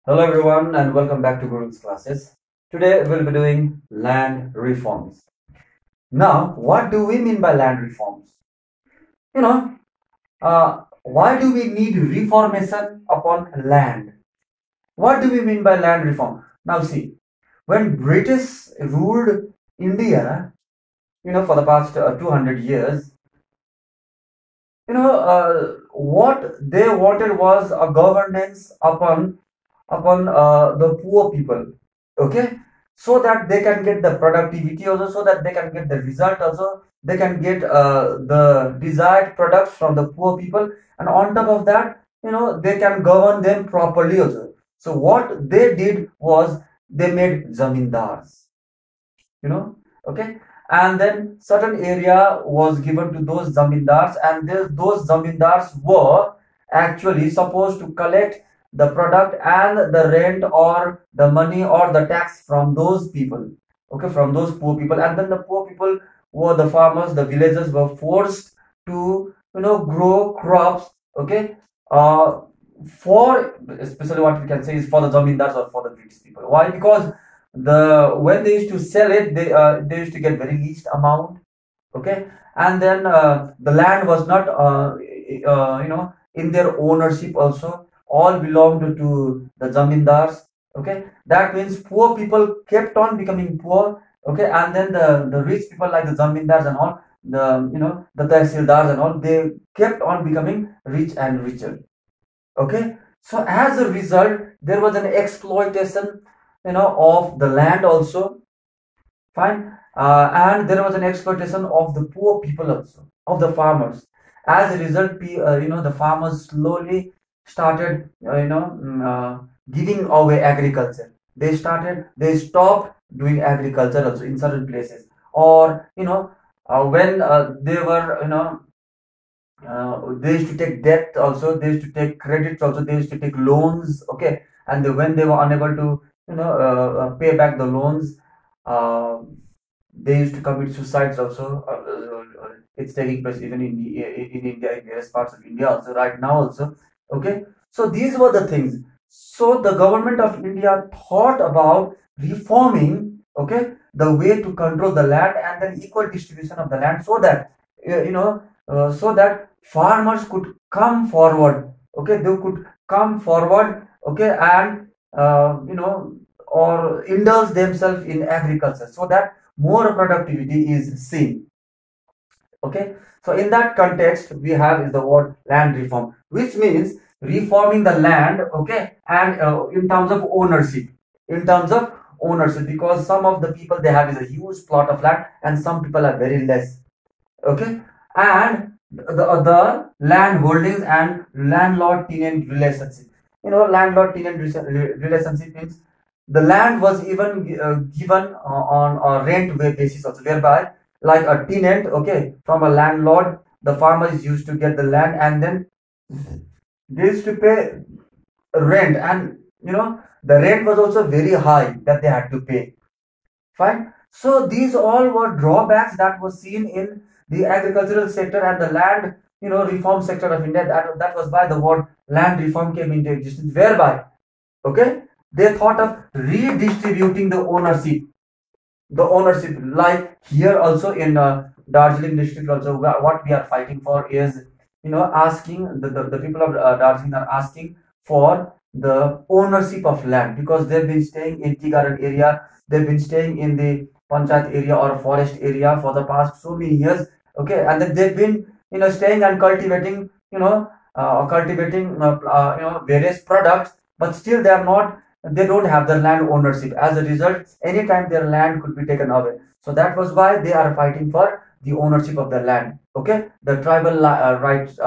Hello everyone and welcome back to Guru's classes. Today we'll be doing land reforms. Now, what do we mean by land reforms? You know, why do we need reformation upon land? What do we mean by land reform? Now see, when British ruled India, for the past 200 years, what they wanted was a governance upon the poor people, okay, so that they can get the productivity also, so that they can get the result also, they can get the desired products from the poor people, and on top of that, they can govern them properly also. So what they did was they made zamindars, okay, and then certain area was given to those zamindars, and those zamindars were actually supposed to collect the product and the rent or the money or the tax from those people, okay, from those poor people. And then the poor people were the farmers, the villagers were forced to grow crops, okay, uh, for especially what we can say is for the zamindars or for the British people. Why? Because the when they used to sell it, they used to get very least amount, okay, and then the land was not in their ownership also, all belonged to the zamindars, okay. That means poor people kept on becoming poor, okay, and then the rich people like the zamindars and all, the tehsildars and all, they kept on becoming rich and richer, okay. So as a result, there was an exploitation of the land also, fine, and there was an exploitation of the poor people also, of the farmers. As a result, the farmers slowly started giving away agriculture. They stopped doing agriculture also in certain places, or when they were they used to take debt also, they used to take credits also, they used to take loans, okay, and when they were unable to pay back the loans, uh, they used to commit suicides also. It's taking place even in India, in various parts of India also right now also, okay. So these were the things. So the government of India thought about reforming, okay, the way to control the land and then equal distribution of the land, so that so that farmers could come forward, okay, they could come forward, okay, and or indulge themselves in agriculture, so that more productivity is seen, okay. So in that context, we have is the word land reform, which means reforming the land, okay, and in terms of ownership, in terms of ownership, because some of the people, they have is a huge plot of land and some people are very less, okay. And the land holdings and landlord tenant relationship, landlord tenant relationship means the land was even given on a rent basis also, whereby like a tenant, okay, from a landlord, the farmers used to get the land, and then they used to pay rent, and the rent was also very high that they had to pay, fine. So these all were drawbacks that were seen in the agricultural sector and the land, reform sector of India. That was why the word land reform came into existence, whereby, okay, they thought of redistributing the ownership, like here also in Darjeeling district also, what we are fighting for is, asking the people of Darjeeling are asking for the ownership of land, because they've been staying in tea garden area, they've been staying in the panchayat area or forest area for the past so many years, okay, and then they've been staying and cultivating, various products, but still they don't have the land ownership. As a result, anytime their land could be taken away. So that was why they are fighting for the ownership of the land, okay, the tribal rights,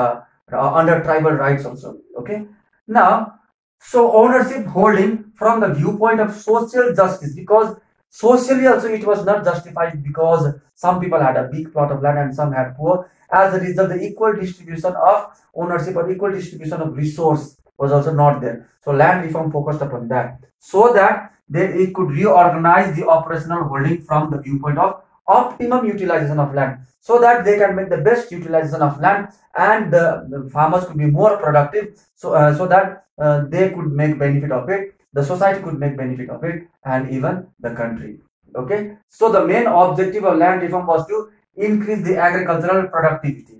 under tribal rights also, okay. Now, so ownership holding from the viewpoint of social justice, because socially also it was not justified, because some people had a big plot of land and some had poor. As a result, the equal distribution of ownership or equal distribution of resource was also not there. So land reform focused upon that, so that it could reorganize the operational holding from the viewpoint of optimum utilization of land, so that they can make the best utilization of land, and the farmers could be more productive, so that they could make benefit of it. the society could make benefit of it, and even the country. Okay, so the main objective of land reform was to increase the agricultural productivity,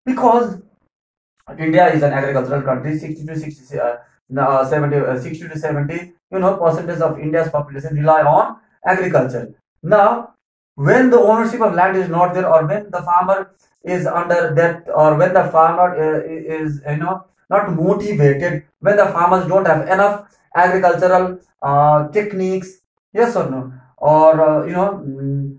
because India is an agricultural country. 60 to 60, 70, 60 to 70, percentage of India's population rely on agriculture. Now, when the ownership of land is not there, or when the farmer is under debt, or when the farmer is, not motivated, when the farmers don't have enough agricultural techniques, yes or no, or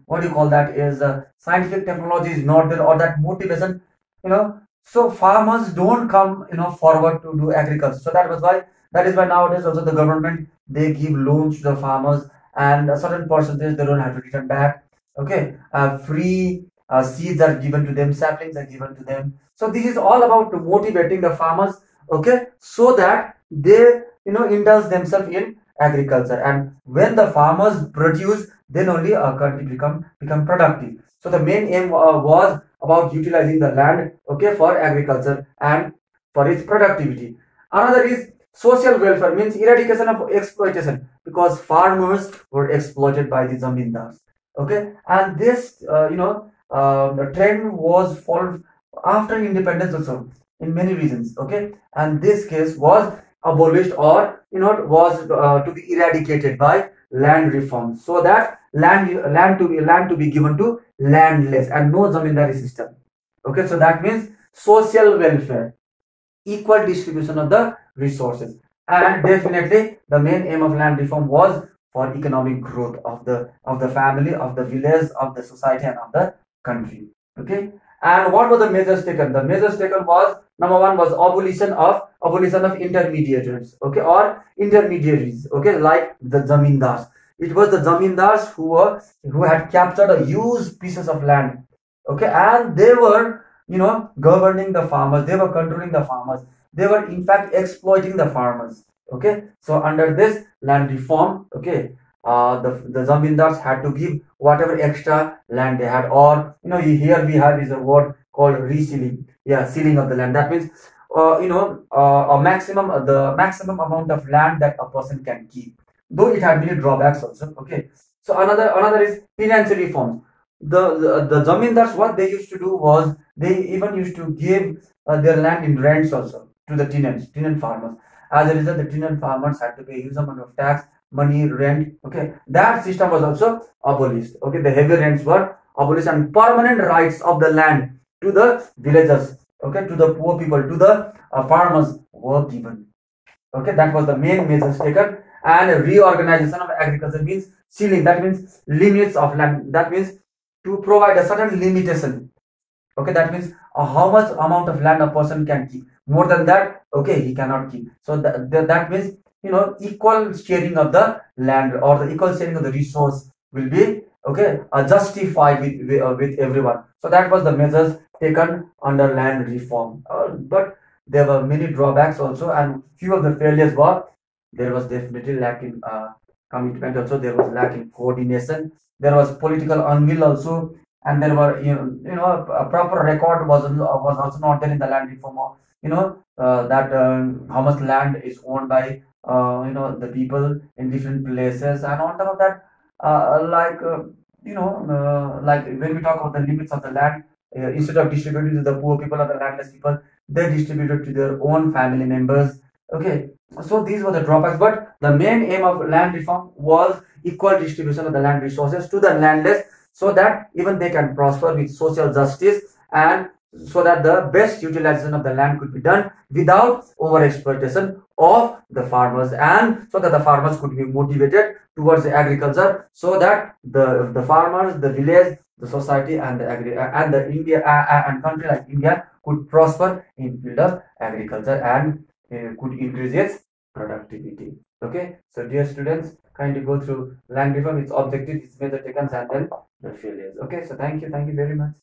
what do you call that, is scientific technology is not there, or that motivation, you know so farmers don't come, forward to do agriculture. So that is why nowadays also the government, they give loans to the farmers, and a certain percentage they don't have to return back. Okay, free seeds are given to them, saplings are given to them. So this is all about motivating the farmers. Okay, so that they, indulge themselves in agriculture, and when the farmers produce, then only a country become productive. So the main aim was about utilizing the land, okay, for agriculture and for its productivity. Another is social welfare, means eradication of exploitation, because farmers were exploited by the zamindars. Okay, and this, the trend was followed after independence also in many regions. Okay, and this case was abolished, or was to be eradicated by land reform, so that land to be given to landless, and no zamindari system. Okay, so that means social welfare, equal distribution of the resources, and definitely the main aim of land reform was for economic growth of the family, of the village, of the society, and of the country. Okay, and what were the measures taken? The measures taken was, number one was abolition of intermediaries, okay, or intermediaries, okay, like the zamindars. It was the zamindars who had captured a huge pieces of land, okay, and they were, governing the farmers, they were controlling the farmers, they were in fact exploiting the farmers. Okay, so under this land reform, okay, the zamindars had to give whatever extra land they had, or here we have is a word called resealing. Yeah, sealing of the land. That means, the maximum amount of land that a person can keep, though it had many drawbacks also. Okay, so another is financial reforms. The zamindars, what they used to do was, they even used to give their land in rents also to the tenant farmers. As a result, the tenant farmers had to pay a huge amount of tax, money, rent. Okay, that system was also abolished. Okay, the heavy rents were abolished, and permanent rights of the land to the villagers, okay, to the poor people, to the farmers, were given. Okay, that was the main measures taken. And reorganization of agriculture means sealing, that means limits of land, that means to provide a certain limitation. Okay, that means how much amount of land a person can keep. More than that, okay, he cannot keep. So that means, equal sharing of the land, or the equal sharing of the resource will be, okay, justified with everyone. So that was the measures taken under land reform. But there were many drawbacks also, and few of the failures were, there was definitely lack in commitment also, there was lack in coordination, there was political unwill also, and there were, a proper record was also not there in the land reform, or that how much land is owned by the people in different places. And on top of that, like when we talk about the limits of the land, instead of distributing to the poor people or the landless people, they distributed to their own family members. Okay, so these were the drawbacks, but the main aim of land reform was equal distribution of the land resources to the landless, so that even they can prosper with social justice, and so that the best utilization of the land could be done without over exploitation of the farmers, and so that the farmers could be motivated towards the agriculture, so that the farmers, the village, the society, and the India and country like India could prosper in field of agriculture, and could increase its productivity. Okay, so dear students, kindly go through land reform, its objective, its major taken, and then the failures. Okay, so thank you very much.